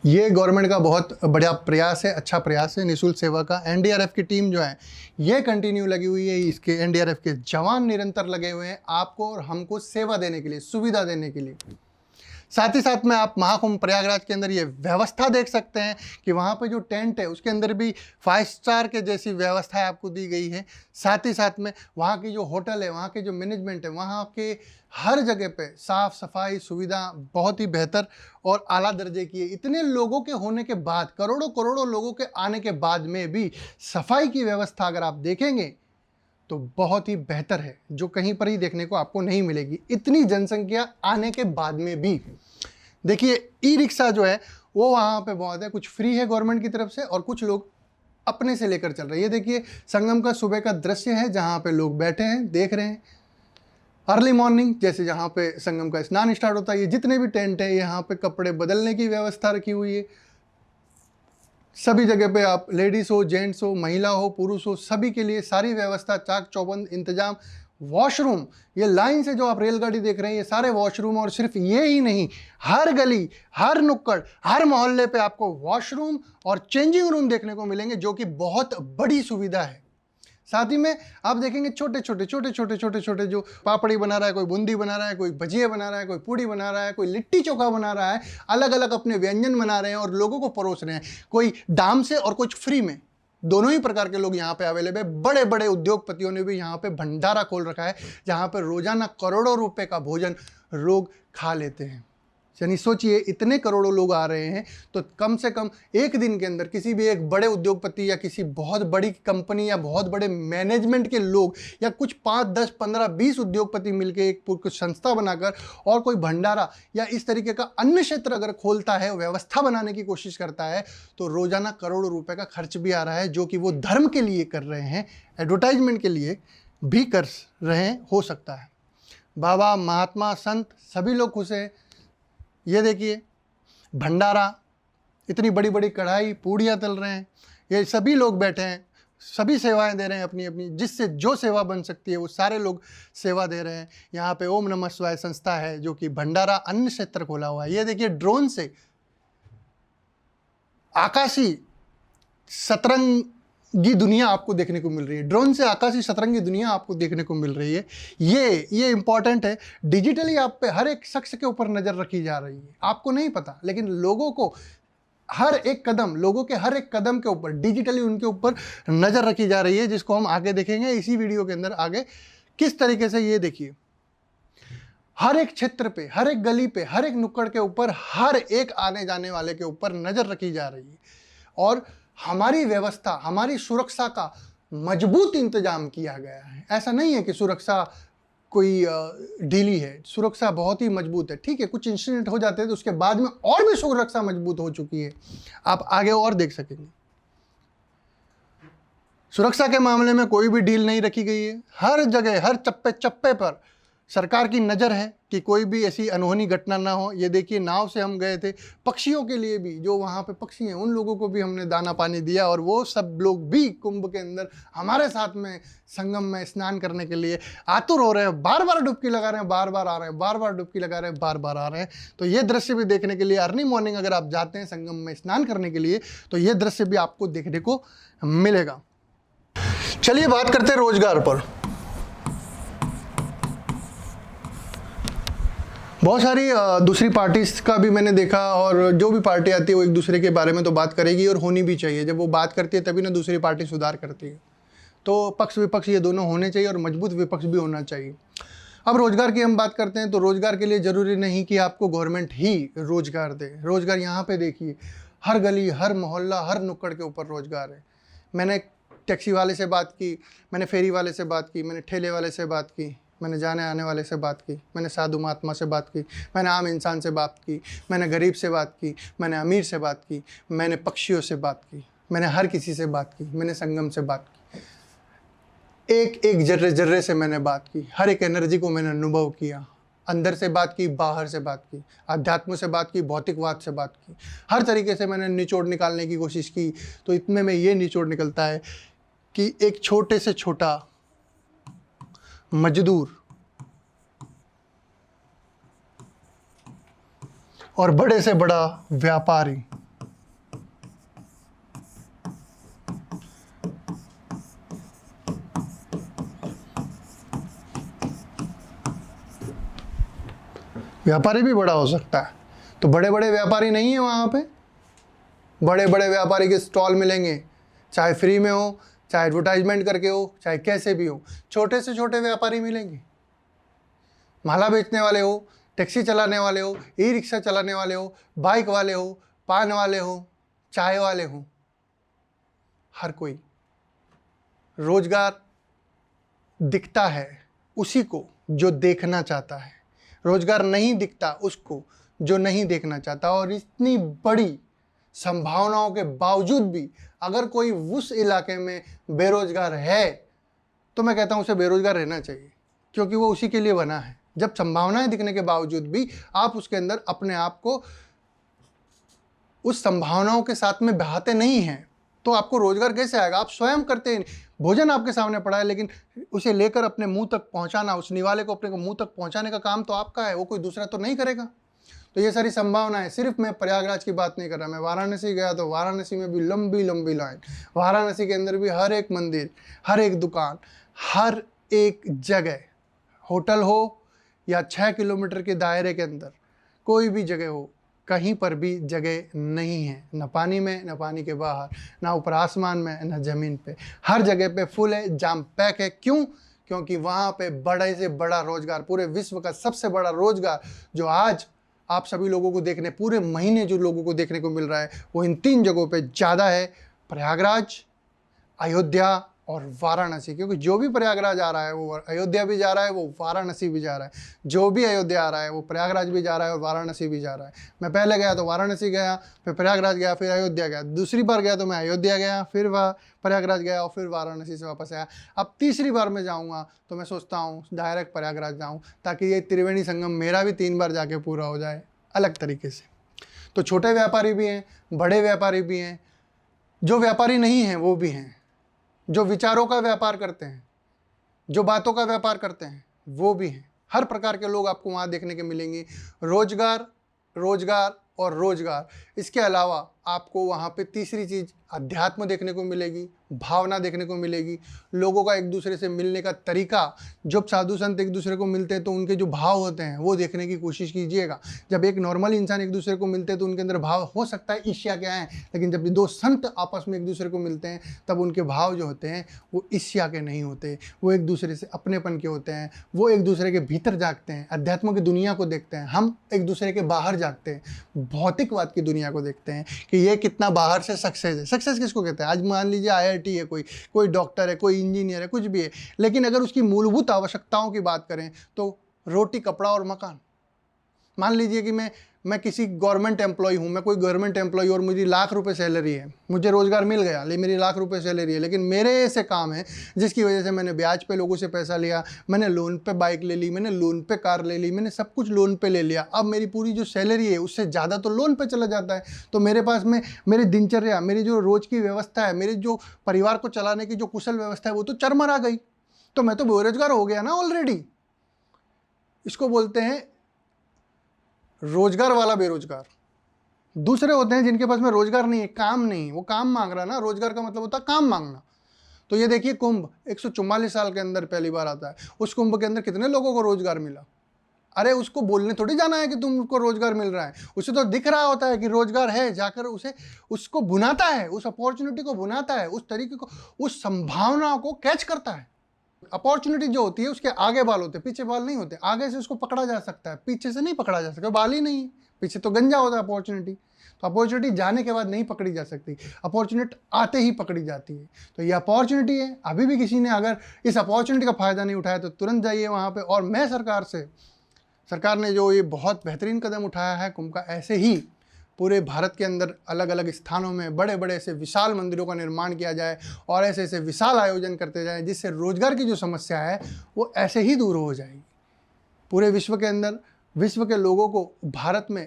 [SPEAKER 1] ये गवर्नमेंट का बहुत बड़ा प्रयास है, अच्छा प्रयास है निःशुल्क सेवा का। एनडीआरएफ की टीम जो है ये कंटिन्यू लगी हुई है, इसके एनडीआरएफ के जवान निरंतर लगे हुए हैं आपको और हमको सेवा देने के लिए, सुविधा देने के लिए। साथ ही साथ में आप महाकुंभ प्रयागराज के अंदर ये व्यवस्था देख सकते हैं कि वहाँ पे जो टेंट है उसके अंदर भी 5 स्टार के जैसी व्यवस्था आपको दी गई है। साथ ही साथ में वहाँ की जो होटल है, वहाँ की जो मैनेजमेंट है, वहाँ के हर जगह पे साफ़ सफाई सुविधा बहुत ही बेहतर और आला दर्जे की है। इतने लोगों के होने के बाद, करोड़ों करोड़ों लोगों के आने के बाद में भी सफाई की व्यवस्था अगर आप देखेंगे तो बहुत ही बेहतर है, जो कहीं पर ही देखने को आपको नहीं मिलेगी इतनी जनसंख्या आने के बाद में भी। देखिए ई रिक्शा जो है वो वहाँ पे बहुत है, कुछ फ्री है गवर्नमेंट की तरफ से और कुछ लोग अपने से लेकर चल रहे हैं। ये देखिए संगम का सुबह का दृश्य है जहाँ पे लोग बैठे हैं, देख रहे हैं। अर्ली मॉर्निंग जैसे जहाँ पे संगम का स्नान स्टार्ट होता है, ये जितने भी टेंट है यहाँ पे कपड़े बदलने की व्यवस्था रखी हुई है। सभी जगह पे आप लेडीज़ हो, जेंट्स हो, महिला हो, पुरुष हो, सभी के लिए सारी व्यवस्था, चाक चौबंद इंतजाम। वॉशरूम, ये लाइन से जो आप रेलगाड़ी देख रहे हैं ये सारे वॉशरूम, और सिर्फ ये ही नहीं, हर गली, हर नुक्कड़, हर मोहल्ले पे आपको वॉशरूम और चेंजिंग रूम देखने को मिलेंगे, जो कि बहुत बड़ी सुविधा है। साथ ही में आप देखेंगे छोटे छोटे जो पापड़ी बना रहा है, कोई बूंदी बना रहा है, कोई भजिया बना रहा है, कोई पूड़ी बना रहा है, कोई लिट्टी चोखा बना रहा है, अलग अलग अपने व्यंजन बना रहे हैं और लोगों को परोस रहे हैं, कोई दाम से और कुछ फ्री में। दोनों ही प्रकार के लोग यहाँ पे अवेलेबल है। बड़े बड़े उद्योगपतियों ने भी यहाँ पे भंडारा खोल रखा है जहाँ पे रोजाना करोड़ों रुपए का भोजन लोग खा लेते हैं। यानी सोचिए इतने करोड़ों लोग आ रहे हैं तो कम से कम एक दिन के अंदर किसी भी एक बड़े उद्योगपति या किसी बहुत बड़ी कंपनी या बहुत बड़े मैनेजमेंट के लोग या कुछ 5, 10, 15, 20 उद्योगपति मिलकर एक कुछ संस्था बनाकर और कोई भंडारा या इस तरीके का अन्य क्षेत्र अगर खोलता है, व्यवस्था बनाने की कोशिश करता है, तो रोजाना करोड़ों रुपए का खर्च भी आ रहा है, जो कि वो धर्म के लिए कर रहे हैं, एडवर्टाइजमेंट के लिए भी कर रहे हो सकता है। बाबा, महात्मा, संत सभी लोग खुश हैं। ये देखिए भंडारा, इतनी बड़ी बड़ी कढ़ाई, पूड़ियाँ तल रहे हैं, ये सभी लोग बैठे हैं, सभी सेवाएं दे रहे हैं अपनी अपनी, जिससे जो सेवा बन सकती है वो सारे लोग सेवा दे रहे हैं। यहाँ पे ओम नमः शिवाय संस्था है जो कि भंडारा अन्न क्षेत्र खोला हुआ है। ये देखिए ड्रोन से आकाशी सतरंगी दुनिया आपको देखने को मिल रही है, ड्रोन से आकाशी सतरंगी दुनिया आपको देखने को मिल रही है। ये इंपॉर्टेंट है। डिजिटली आप पे हर एक शख्स के ऊपर नज़र रखी जा रही है, आपको नहीं पता, लेकिन लोगों को हर एक कदम, लोगों के हर एक कदम के ऊपर डिजिटली उनके ऊपर नज़र रखी जा रही है, जिसको हम आगे देखेंगे इसी वीडियो के अंदर आगे किस तरीके से। ये देखिए हर एक क्षेत्र पे, हर एक गली पे, हर एक नुक्कड़ के ऊपर, हर एक आने जाने वाले के ऊपर नज़र रखी जा रही है और हमारी व्यवस्था, हमारी सुरक्षा का मजबूत इंतजाम किया गया है। ऐसा नहीं है कि सुरक्षा कोई ढीली है, सुरक्षा बहुत ही मजबूत है। ठीक है, कुछ इंसिडेंट हो जाते हैं तो उसके बाद में और भी सुरक्षा मजबूत हो चुकी है, आप आगे और देख सकेंगे। सुरक्षा के मामले में कोई भी डील नहीं रखी गई है। हर जगह, हर चप्पे चप्पे पर सरकार की नज़र है कि कोई भी ऐसी अनहोनी घटना ना हो। ये देखिए नाव से हम गए थे, पक्षियों के लिए भी, जो वहाँ पे पक्षी हैं उन लोगों को भी हमने दाना पानी दिया और वो सब लोग भी कुंभ के अंदर हमारे साथ में संगम में स्नान करने के लिए आतुर हो रहे हैं, बार बार डुबकी लगा रहे हैं, बार बार आ रहे हैं, बार बार डुबकी लगा रहे हैं, बार बार आ रहे हैं। तो ये दृश्य भी देखने के लिए अर्ली मॉर्निंग अगर आप जाते हैं संगम में स्नान करने के लिए तो ये दृश्य भी आपको देखने को मिलेगा। चलिए बात करते हैं रोजगार पर। बहुत सारी दूसरी पार्टीज का भी मैंने देखा, और जो भी पार्टी आती है वो एक दूसरे के बारे में तो बात करेगी और होनी भी चाहिए। जब वो बात करती है तभी ना दूसरी पार्टी सुधार करती है। तो पक्ष विपक्ष ये दोनों होने चाहिए और मजबूत विपक्ष भी होना चाहिए। अब रोजगार की हम बात करते हैं तो रोजगार के लिए ज़रूरी नहीं कि आपको गवर्नमेंट ही रोजगार दे। रोजगार यहाँ पे देखिए हर गली, हर मोहल्ला, हर नुक्कड़ के ऊपर रोजगार है। मैंने टैक्सी वाले से बात की, मैंने फेरी वाले से बात की, मैंने ठेले वाले से बात की, मैंने जाने आने वाले से बात की, मैंने साधु महात्मा से बात की, मैंने आम इंसान से बात की, मैंने गरीब से बात की, मैंने अमीर से बात की, मैंने पक्षियों से बात की, मैंने हर किसी से बात की, मैंने संगम से बात की, एक एक जर्रे जर्रे से मैंने बात की, हर एक एनर्जी को मैंने अनुभव किया, अंदर से बात की, बाहर से बात की, अध्यात्म से बात की, भौतिकवाद से बात की, हर तरीके से मैंने निचोड़ निकालने की कोशिश की। तो इतने में ये निचोड़ निकलता है कि एक छोटे से छोटा मजदूर और बड़े से बड़ा व्यापारी व्यापारी भी बड़ा हो सकता है। तो बड़े बड़े व्यापारी नहीं है वहाँ पे, बड़े बड़े व्यापारी के स्टॉल मिलेंगे, चाहे फ्री में हो, चाहे एडवर्टाइजमेंट करके हो, चाहे कैसे भी हो। छोटे से छोटे व्यापारी मिलेंगे, माला बेचने वाले हो, टैक्सी चलाने वाले हो, ई रिक्शा चलाने वाले हो, बाइक वाले हो, पान वाले हो, चाय वाले हो, हर कोई। रोजगार दिखता है उसी को जो देखना चाहता है, रोजगार नहीं दिखता उसको जो नहीं देखना चाहता। और इतनी बड़ी संभावनाओं के बावजूद भी अगर कोई उस इलाके में बेरोजगार है तो मैं कहता हूं उसे बेरोजगार रहना चाहिए, क्योंकि वो उसी के लिए बना है। जब संभावनाएं दिखने के बावजूद भी आप उसके अंदर अपने आप को उस संभावनाओं के साथ में बहाते नहीं हैं तो आपको रोजगार कैसे आएगा? आप स्वयं करते हैं। भोजन आपके सामने पड़ा है, लेकिन उसे लेकर अपने मुंह तक पहुंचाना, उस निवाले को अपने को मुंह तक पहुंचाने का काम तो आपका है, वो कोई दूसरा तो नहीं करेगा। तो ये सारी संभावना है। सिर्फ मैं प्रयागराज की बात नहीं कर रहा, मैं वाराणसी गया तो वाराणसी में भी लंबी लंबी लाइन, वाराणसी के अंदर भी हर एक मंदिर, हर एक दुकान, हर एक जगह, होटल हो या 6 किलोमीटर के दायरे के अंदर कोई भी जगह हो, कहीं पर भी जगह नहीं है, न पानी में, न पानी के बाहर, ना ऊपर आसमान में, न ज़मीन पे। हर जगह पे फुल है, जाम पैक है। क्यों? क्योंकि वहाँ पे बड़े से बड़ा रोजगार, पूरे विश्व का सबसे बड़ा रोजगार जो आज आप सभी लोगों को देखने, पूरे महीने जो लोगों को देखने को मिल रहा है, वो इन 3 जगहों पे ज़्यादा है, प्रयागराज, अयोध्या और वाराणसी। क्योंकि जो भी प्रयागराज आ रहा है वो अयोध्या भी जा रहा है, वो वाराणसी भी जा रहा है। जो भी अयोध्या आ रहा है वो प्रयागराज भी जा रहा है और वाराणसी भी जा रहा है। मैं पहले गया तो वाराणसी गया, फिर प्रयागराज गया, फिर अयोध्या गया। दूसरी बार गया तो मैं अयोध्या गया, फिर प्रयागराज गया और फिर वाराणसी से वापस आया। अब तीसरी बार मैं जाऊँगा तो मैं सोचता हूँ डायरेक्ट प्रयागराज जाऊँ, ताकि ये त्रिवेणी संगम मेरा भी 3 बार जाके पूरा हो जाए अलग तरीके से। तो छोटे व्यापारी भी हैं, बड़े व्यापारी भी हैं, जो व्यापारी नहीं हैं वो भी हैं, जो विचारों का व्यापार करते हैं, जो बातों का व्यापार करते हैं वो भी हैं। हर प्रकार के लोग आपको वहाँ देखने के मिलेंगे। रोजगार, रोजगार और रोजगार। इसके अलावा आपको वहाँ पे तीसरी चीज़ अध्यात्म देखने को मिलेगी, भावना देखने को मिलेगी, लोगों का एक दूसरे से मिलने का तरीका। जब साधु संत एक दूसरे को मिलते हैं तो उनके जो भाव होते हैं वो देखने की कोशिश कीजिएगा। जब एक नॉर्मल इंसान एक दूसरे को मिलते हैं तो उनके अंदर भाव हो सकता है ईर्ष्या के आए, लेकिन जब 2 संत आपस में एक दूसरे को मिलते हैं तब उनके भाव जो होते हैं वो ईर्ष्या के नहीं होते, वो एक दूसरे से अपनेपन के होते हैं। वो एक दूसरे के भीतर जागते हैं, अध्यात्म की दुनिया को देखते हैं। हम एक दूसरे के बाहर जागते हैं, भौतिकवाद की दुनिया को देखते हैं कि ये कितना बाहर से सक्सेस है। सक्सेस किसको कहते हैं? आज मान लीजिए IIT है, कोई डॉक्टर है, कोई इंजीनियर है, कुछ भी है, लेकिन अगर उसकी मूलभूत आवश्यकताओं की बात करें तो रोटी, कपड़ा और मकान। मान लीजिए कि मैं किसी गवर्नमेंट एम्प्लॉय हूँ, मैं कोई गवर्नमेंट एम्प्लॉय और मुझे ₹1,00,000 सैलरी है, मुझे रोज़गार मिल गया, लेकिन मेरी ₹1,00,000 सैलरी है, लेकिन मेरे ऐसे काम है जिसकी वजह से मैंने ब्याज पे लोगों से पैसा लिया, मैंने लोन पे बाइक ले ली, मैंने लोन पे कार ले ली, मैंने सब कुछ लोन पे ले लिया। अब मेरी पूरी जो सैलरी है उससे ज़्यादा तो लोन पे चला जाता है। तो मेरे पास में मेरी दिनचर्या, मेरी जो रोज़ की व्यवस्था है, मेरी जो परिवार को चलाने की जो कुशल व्यवस्था है वो तो चरमरा गई। तो मैं तो बेरोजगार हो गया ना ऑलरेडी। इसको बोलते हैं रोजगार वाला बेरोजगार। दूसरे होते हैं जिनके पास में रोजगार नहीं है, काम नहीं, वो काम मांग रहा ना। रोजगार का मतलब होता है काम मांगना। तो ये देखिए, कुंभ 144 साल के अंदर पहली बार आता है। उस कुंभ के अंदर कितने लोगों को रोजगार मिला? अरे उसको बोलने थोड़ी जाना है कि तुमको रोजगार मिल रहा है, उसे तो दिख रहा होता है कि रोजगार है, जाकर उसको भुनाता है, उस अपॉर्चुनिटी को भुनाता है, उस तरीके को, उस संभावनाओं को कैच करता है। अपॉर्चुनिटी जो होती है उसके आगे बाल होते हैं, पीछे बाल नहीं होते। आगे से उसको पकड़ा जा सकता है, पीछे से नहीं पकड़ा जा सकता, बाल ही नहीं है, पीछे तो गंजा होता है अपॉर्चुनिटी। तो अपॉर्चुनिटी जाने के बाद नहीं पकड़ी जा सकती, अपॉर्चुनिटी आते ही पकड़ी जाती है। तो ये अपॉर्चुनिटी है, अभी भी किसी ने अगर इस अपॉर्चुनिटी का फ़ायदा नहीं उठाया तो तुरंत जाइए वहाँ पे। और मैं सरकार ने जो ये बहुत बेहतरीन कदम उठाया है कुंभ का, ऐसे ही पूरे भारत के अंदर अलग अलग स्थानों में बड़े बड़े ऐसे विशाल मंदिरों का निर्माण किया जाए और ऐसे ऐसे विशाल आयोजन करते जाएं, जिससे रोजगार की जो समस्या है वो ऐसे ही दूर हो जाएगी। पूरे विश्व के अंदर विश्व के लोगों को भारत में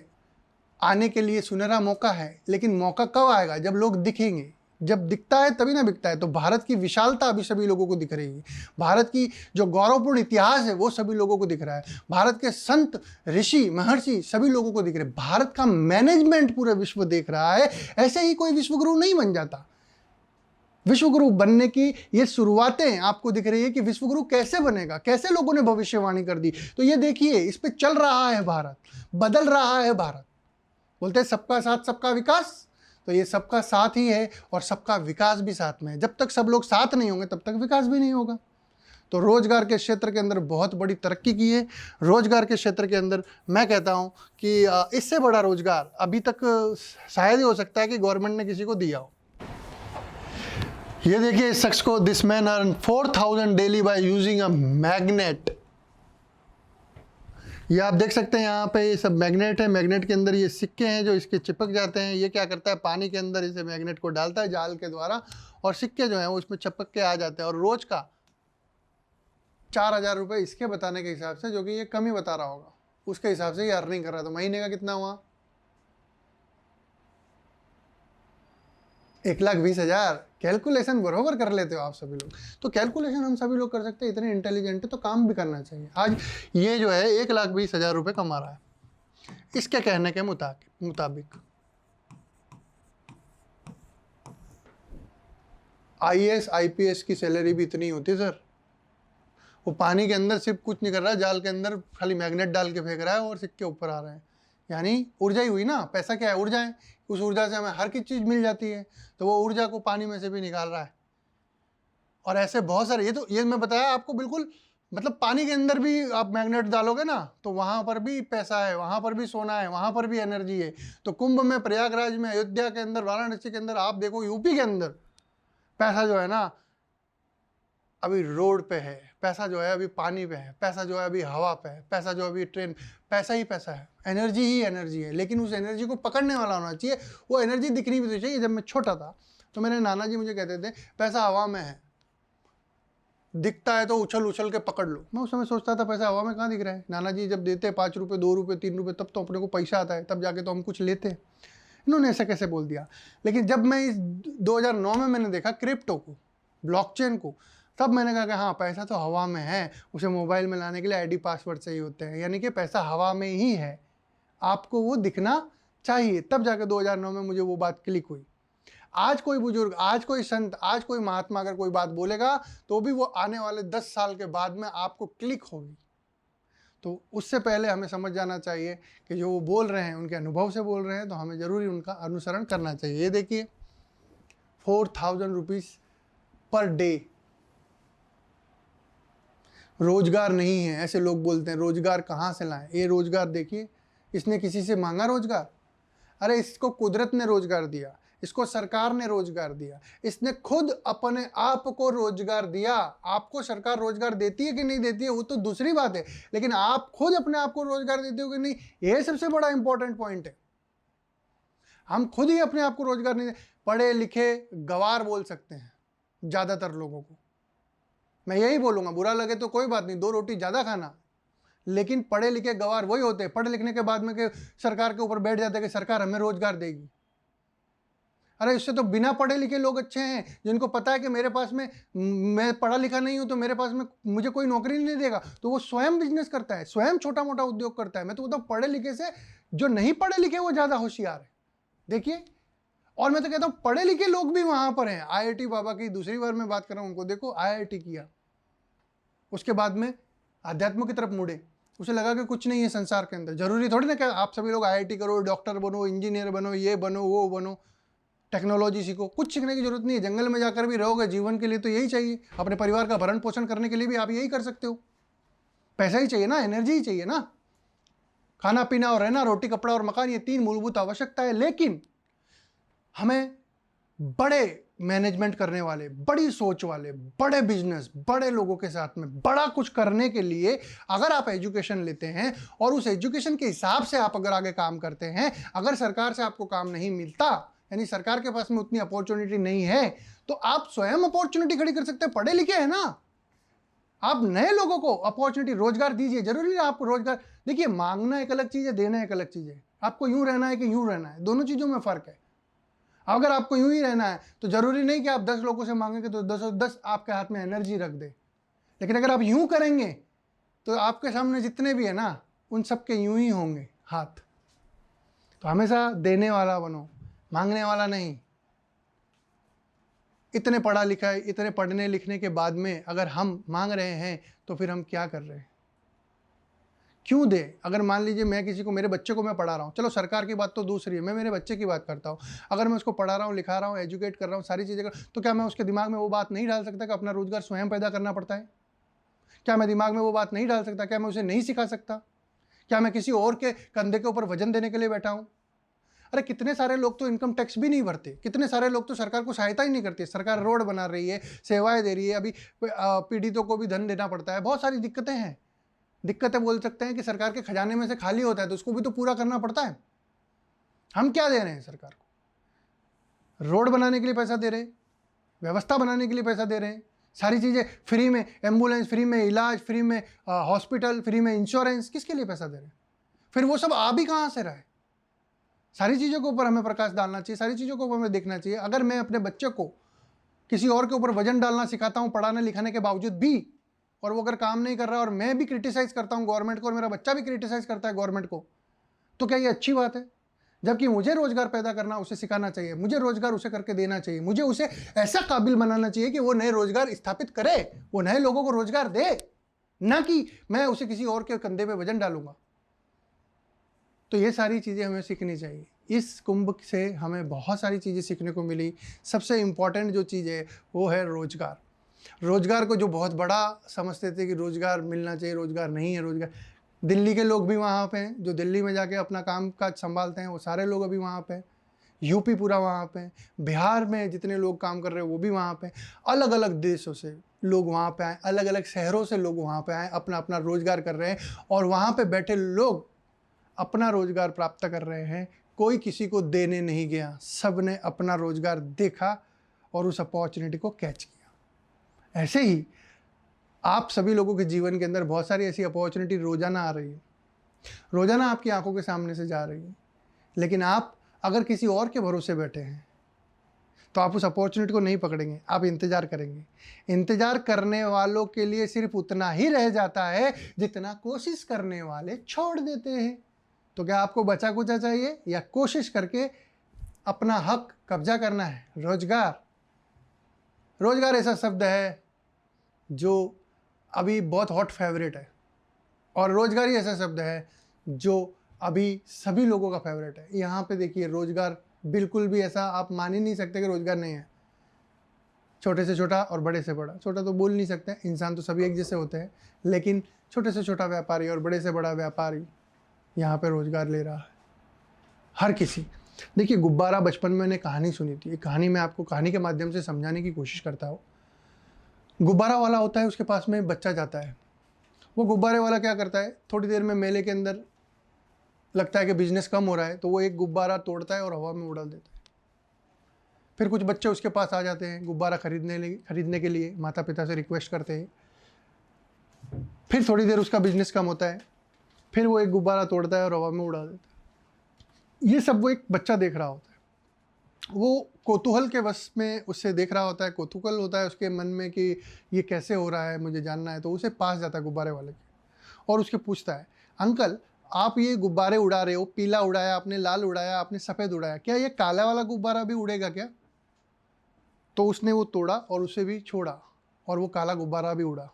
[SPEAKER 1] आने के लिए सुनहरा मौका है, लेकिन मौका कब आएगा? जब लोग दिखेंगे। जब दिखता है तभी ना बिकता है। तो भारत की विशालता अभी सभी लोगों को दिख रही है, भारत की जो गौरवपूर्ण इतिहास है वो सभी लोगों को दिख रहा है, भारत के संत ऋषि महर्षि सभी लोगों को दिख रहे हैं, भारत का मैनेजमेंट पूरे विश्व देख रहा है। ऐसे ही कोई विश्वगुरु नहीं बन जाता। विश्वगुरु बनने की ये शुरुआतें आपको दिख रही है कि विश्वगुरु कैसे बनेगा, कैसे लोगों ने भविष्यवाणी कर दी। तो ये देखिए, इस पे चल रहा है भारत, बदल रहा है भारत। बोलते हैं सबका साथ सबका विकास, तो ये सबका साथ ही है और सबका विकास भी साथ में है। जब तक सब लोग साथ नहीं होंगे तब तक विकास भी नहीं होगा। तो रोजगार के क्षेत्र के अंदर बहुत बड़ी तरक्की की है। रोजगार के क्षेत्र के अंदर मैं कहता हूं कि इससे बड़ा रोजगार अभी तक शायद ही हो सकता है कि गवर्नमेंट ने किसी को दिया हो। ये देखिए इस शख्स को, this man earn 4000 daily by using a magnet. ये आप देख सकते हैं यहाँ पे ये सब मैग्नेट है। मैग्नेट के अंदर ये सिक्के हैं जो इसके चिपक जाते हैं। ये क्या करता है, पानी के अंदर इसे मैग्नेट को डालता है जाल के द्वारा और सिक्के जो हैं वो इसमें चिपक के आ जाते हैं। और रोज का 4000 रुपये इसके बताने के हिसाब से, जो कि ये कम ही बता रहा होगा, उसके हिसाब से ये अर्निंग कर रहा था। महीने का कितना हुआ? 1,20,000। कैलकुलेशन बरोबर कर लेते हो आप सभी लोग। तो कैलकुलेशन हम सभी लोग कर सकते हैं, इतने इंटेलिजेंट है तो काम भी करना चाहिए। आज ये जो है 1,20,000 रुपये कमा रहा है इसके कहने के मुताबिक। IAS IPS की सैलरी भी इतनी होती है सर। वो पानी के अंदर सिर्फ कुछ नहीं कर रहा है, जाल के अंदर खाली मैग्नेट डाल के फेंक रहा है और सिक्के ऊपर आ रहे हैं। यानी ऊर्जा ही हुई ना। पैसा क्या है? ऊर्जा है। उस ऊर्जा से हमें हर की चीज़ मिल जाती है, तो वो ऊर्जा को पानी में से भी निकाल रहा है। और ऐसे बहुत सारे, ये मैं बताया आपको बिल्कुल, मतलब पानी के अंदर भी आप मैग्नेट डालोगे ना तो वहाँ पर भी पैसा है, वहाँ पर भी सोना है, वहाँ पर भी एनर्जी है। तो कुंभ में, प्रयागराज में, अयोध्या के अंदर, वाराणसी के अंदर, आप देखो यूपी के अंदर पैसा जो है ना अभी रोड पे है, पैसा जो है अभी पानी पे है, पैसा जो है अभी हवा पे है, पैसा जो अभी ट्रेन, पैसा ही पैसा है, एनर्जी ही एनर्जी है। लेकिन उस एनर्जी को पकड़ने वाला होना चाहिए, वो एनर्जी दिखनी भी तो चाहिए। जब मैं छोटा था तो मेरे नाना जी मुझे कहते थे पैसा हवा में है, दिखता है तो उछल उछल के पकड़ लो। मैं उस समय सोचता था पैसा हवा में कहाँ दिख रहा है। नाना जी जब देते 5 रुपये, 2 रुपये, 3 रुपये, तब तो अपने को पैसा आता है, तब जाके तो हम कुछ लेते हैं। इन्होंने ऐसा कैसे बोल दिया। लेकिन जब मैं इस 2009 में मैंने देखा क्रिप्टो को, ब्लॉकचेन को, तब मैंने कहा कि हाँ पैसा तो हवा में है, उसे मोबाइल में लाने के लिए ID पासवर्ड चाहिए होते हैं। यानी कि पैसा हवा में ही है, आपको वो दिखना चाहिए। तब जाकर 2009 में मुझे वो बात क्लिक हुई। आज कोई बुजुर्ग, आज कोई संत, आज कोई महात्मा अगर कोई बात बोलेगा तो भी वो आने वाले 10 साल के बाद में आपको क्लिक होगी। तो उससे पहले हमें समझ जाना चाहिए कि जो वो बोल रहे हैं उनके अनुभव से बोल रहे हैं, तो हमें ज़रूरी उनका अनुसरण करना चाहिए। ये देखिए 4000 रुपीज़ पर डे। रोजगार नहीं है, ऐसे लोग बोलते हैं रोजगार कहाँ से लाएं। ये रोजगार देखिए, इसने किसी से मांगा रोजगार? अरे इसको कुदरत ने रोजगार दिया, इसको सरकार ने रोजगार दिया, इसने खुद अपने आप को रोजगार दिया। आपको सरकार रोजगार देती है कि नहीं देती है वो तो दूसरी बात है, लेकिन आप खुद अपने आप को रोजगार देते हो कि नहीं, ये सबसे बड़ा इंपॉर्टेंट पॉइंट है। हम खुद ही अपने आप को रोजगार नहीं दे। पढ़े लिखे गवार बोल सकते हैं ज़्यादातर लोगों को, मैं यही बोलूँगा, बुरा लगे तो कोई बात नहीं, 2 रोटी ज़्यादा खाना। लेकिन पढ़े लिखे गवार वही होते हैं, पढ़े लिखने के बाद में कि सरकार के ऊपर बैठ जाते हैं कि सरकार हमें रोजगार देगी। अरे इससे तो बिना पढ़े लिखे लोग अच्छे हैं, जिनको पता है कि मेरे पास में, मैं पढ़ा लिखा नहीं हूँ तो मेरे पास में मुझे कोई नौकरी नहीं देगा, तो वो स्वयं बिजनेस करता है, स्वयं छोटा मोटा उद्योग करता है। मैं तो बताऊँ पढ़े लिखे से जो नहीं पढ़े लिखे वो ज़्यादा होशियार है। देखिए, और मैं तो कहता हूँ पढ़े लिखे लोग भी वहाँ पर हैं। IIT बाबा की दूसरी बार मैं बात कर रहा हूँ, उनको देखो IIT किया, उसके बाद में अध्यात्म की तरफ मुड़े, उसे लगा कि कुछ नहीं है संसार के अंदर। जरूरी थोड़ी ना कि आप सभी लोग IIT करो, डॉक्टर बनो, इंजीनियर बनो, ये बनो, वो बनो, टेक्नोलॉजी सीखो। कुछ सीखने की जरूरत नहीं है, जंगल में जाकर भी रहोगे, जीवन के लिए तो यही चाहिए, अपने परिवार का भरण पोषण करने के लिए भी आप यही कर सकते हो। पैसा ही चाहिए ना, एनर्जी ही चाहिए ना, खाना पीना और रहना, रोटी कपड़ा और मकान, ये 3 मूलभूत आवश्यकता है। लेकिन हमें बड़े मैनेजमेंट करने वाले, बड़ी सोच वाले, बड़े बिजनेस, बड़े लोगों के साथ में बड़ा कुछ करने के लिए अगर आप एजुकेशन लेते हैं और उस एजुकेशन के हिसाब से आप अगर आगे काम करते हैं, अगर सरकार से आपको काम नहीं मिलता, यानी सरकार के पास में उतनी अपॉर्चुनिटी नहीं है, तो आप स्वयं अपॉर्चुनिटी खड़ी कर सकते हैं। पढ़े लिखे हैं ना, आप नए लोगों को अपॉर्चुनिटी, रोजगार दीजिए। जरूरी नहीं आप रोजगार, देखिए मांगना एक अलग चीज़ है, देना एक अलग चीज़ है। आपको यूं रहना है कि यूं रहना है, दोनों चीज़ों में फ़र्क है। अगर आपको यूं ही रहना है तो जरूरी नहीं कि आप 10 लोगों से मांगेंगे तो 10 आपके हाथ में एनर्जी रख दे। लेकिन अगर आप यूं करेंगे तो आपके सामने जितने भी है ना, उन सब के यूं ही होंगे हाथ। तो हमेशा देने वाला बनो, मांगने वाला नहीं। इतने पढ़ा लिखा है, इतने पढ़ने लिखने के बाद में अगर हम मांग रहे हैं तो फिर हम क्या कर रहे हैं, क्यों दे। अगर मान लीजिए मैं किसी को, मेरे बच्चे को मैं पढ़ा रहा हूँ, चलो सरकार की बात तो दूसरी है, मैं मेरे बच्चे की बात करता हूँ। अगर मैं उसको पढ़ा रहा हूँ, लिखा रहा हूँ, एजुकेट कर रहा हूँ, सारी चीज़ें कर, तो क्या मैं उसके दिमाग में वो बात नहीं डाल सकता कि अपना रोजगार स्वयं पैदा करना पड़ता है? क्या मैं दिमाग में वो बात नहीं डाल सकता? क्या मैं उसे नहीं सिखा सकता? क्या मैं किसी और के कंधे के ऊपर वजन देने के लिए बैठा हूँ? अरे कितने सारे लोग तो इनकम टैक्स भी नहीं भरते, कितने सारे लोग तो सरकार को सहायता ही नहीं करती। सरकार रोड बना रही है, सेवाएं दे रही है, अभी पीड़ितों को भी धन देना पड़ता है, बहुत सारी दिक्कतें हैं। दिक्कतें बोल सकते हैं कि सरकार के खजाने में से खाली होता है तो उसको भी तो पूरा करना पड़ता है। हम क्या दे रहे हैं सरकार को? रोड बनाने के लिए पैसा दे रहे हैं, व्यवस्था बनाने के लिए पैसा दे रहे हैं, सारी चीज़ें फ्री में, एम्बुलेंस फ्री में, इलाज फ्री में, हॉस्पिटल फ्री में, इंश्योरेंस, किसके लिए पैसा दे रहे हैं? फिर वो सब आ भी कहाँ से रहा है? सारी चीज़ों के ऊपर हमें प्रकाश डालना चाहिए, सारी चीज़ों को हमें देखना चाहिए। अगर मैं अपने बच्चे को किसी और के ऊपर वजन डालना सिखाता हूँ पढ़ाने लिखाने के बावजूद भी, और वो अगर काम नहीं कर रहा और मैं भी क्रिटिसाइज करता हूँ गवर्नमेंट को और मेरा बच्चा भी क्रिटिसाइज करता है गवर्नमेंट को, तो क्या ये अच्छी बात है? जबकि मुझे रोजगार पैदा करना उसे सिखाना चाहिए, मुझे रोजगार उसे करके देना चाहिए, मुझे उसे ऐसा काबिल बनाना चाहिए कि वो नए रोजगार स्थापित करे, वो नए लोगों को रोजगार दे, ना कि मैं उसे किसी और के कंधे पे वजन डालूंगा। तो ये सारी चीज़ें हमें सीखनी चाहिए। इस कुंभ से हमें बहुत सारी चीज़ें सीखने को मिली। सबसे इम्पॉर्टेंट जो चीज़ है वो है रोजगार। रोजगार को जो बहुत बड़ा समझते थे कि रोजगार मिलना चाहिए, रोजगार नहीं है रोजगार। दिल्ली के लोग भी वहाँ पे हैं, जो दिल्ली में जाके अपना काम काज संभालते हैं, वो सारे लोग अभी वहाँ पे हैं। यूपी पूरा वहाँ पे है, बिहार में जितने लोग काम कर रहे हैं वो भी वहाँ पे। अलग अलग देशों से लोग वहाँ पे आए, अलग अलग शहरों से लोग वहाँ पे आए, अपना अपना रोजगार कर रहे हैं, और वहाँ पे बैठे लोग अपना रोजगार प्राप्त कर रहे हैं। कोई किसी को देने नहीं गया, सब ने अपना रोजगार देखा और उस अपॉर्चुनिटी को कैच किया। ऐसे ही आप सभी लोगों के जीवन के अंदर बहुत सारी ऐसी अपॉर्चुनिटी रोजाना आ रही है, रोजाना आपकी आंखों के सामने से जा रही है, लेकिन आप अगर किसी और के भरोसे बैठे हैं तो आप उस अपॉर्चुनिटी को नहीं पकड़ेंगे, आप इंतजार करेंगे। इंतजार करने वालों के लिए सिर्फ उतना ही रह जाता है जितना कोशिश करने वाले छोड़ देते हैं। तो क्या आपको बचा कुचा चाहिए या कोशिश करके अपना हक कब्जा करना है? रोजगार, रोजगार ऐसा शब्द है जो अभी बहुत हॉट फेवरेट है, और रोजगार ही ऐसा शब्द है जो अभी सभी लोगों का फेवरेट है। यहाँ पे देखिए रोजगार बिल्कुल भी ऐसा आप मान ही नहीं सकते कि रोजगार नहीं है। छोटे से छोटा और बड़े से बड़ा, छोटा तो बोल नहीं सकते, इंसान तो सभी एक जैसे होते हैं, लेकिन छोटे से छोटा व्यापारी और बड़े से बड़ा व्यापारी यहाँ पे रोजगार ले रहा है, हर किसी। देखिए गुब्बारा, बचपन में मैंने कहानी सुनी थी, एक कहानी मैं आपको कहानी के माध्यम से समझाने की कोशिश करता हूँ। गुब्बारा वाला होता है, उसके पास में बच्चा जाता है। वो गुब्बारे वाला क्या करता है, थोड़ी देर में मेले के अंदर लगता है कि बिजनेस कम हो रहा है, तो वो एक गुब्बारा तोड़ता है और हवा में उड़ा देता है। फिर कुछ बच्चे उसके पास आ जाते हैं गुब्बारा खरीदने के लिए, माता पिता से रिक्वेस्ट करते हैं। फिर थोड़ी देर उसका बिजनेस कम होता है, फिर वो एक गुब्बारा तोड़ता है और हवा में उड़ा देता है। ये सब वो एक बच्चा देख रहा होता है, वो कौतूहल के वश में उससे देख रहा होता है, कौतूहल होता है उसके मन में कि ये कैसे हो रहा है, मुझे जानना है। तो उसे पास जाता है गुब्बारे वाले के और उसके पूछता है, अंकल आप ये गुब्बारे उड़ा रहे हो, पीला उड़ाया आपने, लाल उड़ाया आपने, सफ़ेद उड़ाया, क्या ये काला वाला गुब्बारा भी उड़ेगा क्या? तो उसने वो तोड़ा और उसे भी छोड़ा और वो काला गुब्बारा भी उड़ा।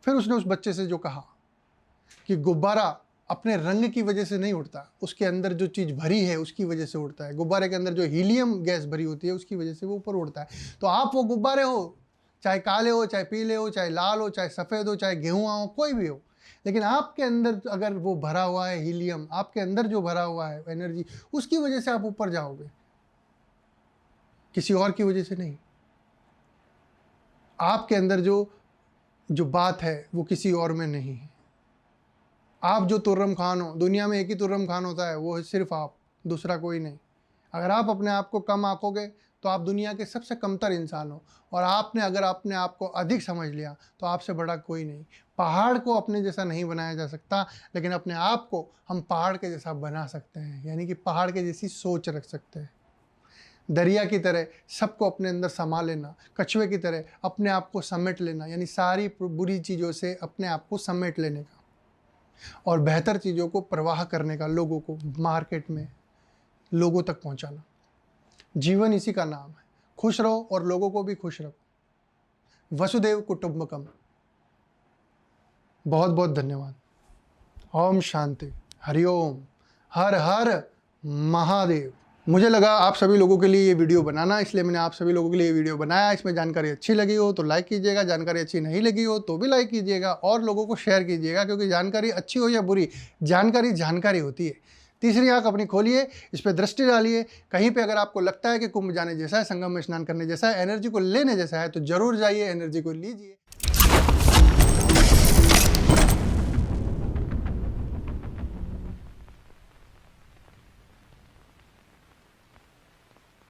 [SPEAKER 1] फिर उसने उस बच्चे से जो कहा कि गुब्बारा अपने रंग की वजह से नहीं उड़ता, उसके अंदर जो चीज़ भरी है उसकी वजह से उड़ता है। गुब्बारे के अंदर जो हीलियम गैस भरी होती है उसकी वजह से वो ऊपर उड़ता है। तो आप वो गुब्बारे हो, चाहे काले हो, चाहे पीले हो, चाहे लाल हो, चाहे सफ़ेद हो, चाहे गेहुआ हो, कोई भी हो, लेकिन आपके अंदर अगर वो भरा हुआ है हीलियम, आपके अंदर जो भरा हुआ है एनर्जी, उसकी वजह से आप ऊपर जाओगे, किसी और की वजह से नहीं। आपके अंदर जो बात है वो किसी और में नहीं है। आप जो तुर्रम खान हो, दुनिया में एक ही तुर्रम खान होता है, वो है सिर्फ आप, दूसरा कोई नहीं। अगर आप अपने आप को कम आंकोगे तो आप दुनिया के सबसे कमतर इंसान हो, और आपने अगर अपने आप को अधिक समझ लिया तो आपसे बड़ा कोई नहीं। पहाड़ को अपने जैसा नहीं बनाया जा सकता, लेकिन अपने आप को हम पहाड़ के जैसा बना सकते हैं, यानी कि पहाड़ के जैसी सोच रख सकते हैं। दरिया की तरह सबको अपने अंदर समा लेना, कछुए की तरह अपने आप को समेट लेना, यानी सारी बुरी चीज़ों से अपने आप को समेट लेने का, और बेहतर चीज़ों को प्रवाह करने का, लोगों को मार्केट में लोगों तक पहुंचाना। जीवन इसी का नाम है। खुश रहो और लोगों को भी खुश रखो। वसुदेव कुटुंबकम। बहुत बहुत धन्यवाद। ओम शांति, हरिओम, हर हर महादेव। मुझे लगा आप सभी लोगों के लिए ये वीडियो बनाना, इसलिए मैंने आप सभी लोगों के लिए ये वीडियो बनाया। इसमें जानकारी अच्छी लगी हो तो लाइक कीजिएगा, जानकारी अच्छी नहीं लगी हो तो भी लाइक कीजिएगा, और लोगों को शेयर कीजिएगा, क्योंकि जानकारी अच्छी हो या बुरी, जानकारी होती है। तीसरी आंख अपनी खोलिए, इस पर दृष्टि डालिए। कहीं पे अगर आपको लगता है कि कुंभ जाने जैसा है, संगम में स्नान करने जैसा है, एनर्जी को लेने जैसा है, तो जरूर जाइए, एनर्जी को लीजिए।